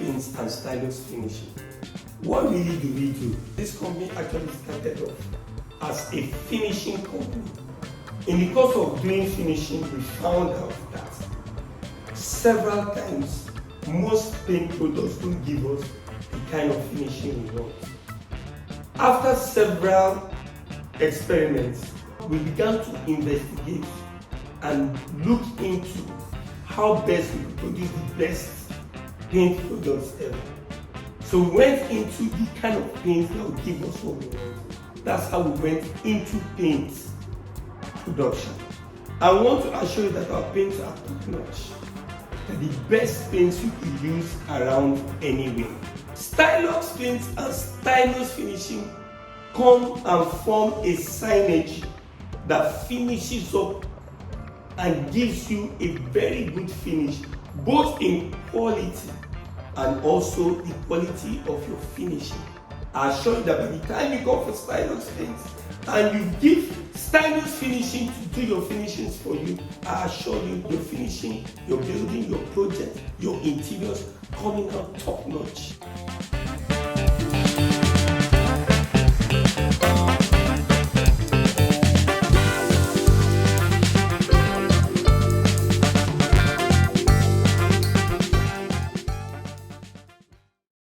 Paints and Stylus Finishing. What really do we do? This company actually started off as a finishing company. In the course of doing finishing, we found out that several times most paint products don't give us the kind of finishing we want. After several experiments, we began to investigate and look into how best we could produce the best paint products ever. So we went into the kind of paint that would give us what we want. That's how we went into paint production. I want to assure you that our paints are top notch. They're the best paints you could use around anywhere. Stylux Paints and Stylus Finishing come and form a signage that finishes up and gives you a very good finish, both in quality and also the quality of your finishing. I assure you that by the time you go for Stylus Paints and you give Stylus Finishing to do your finishings for you, I assure you your finishing, your building, your project, your interiors coming out top notch.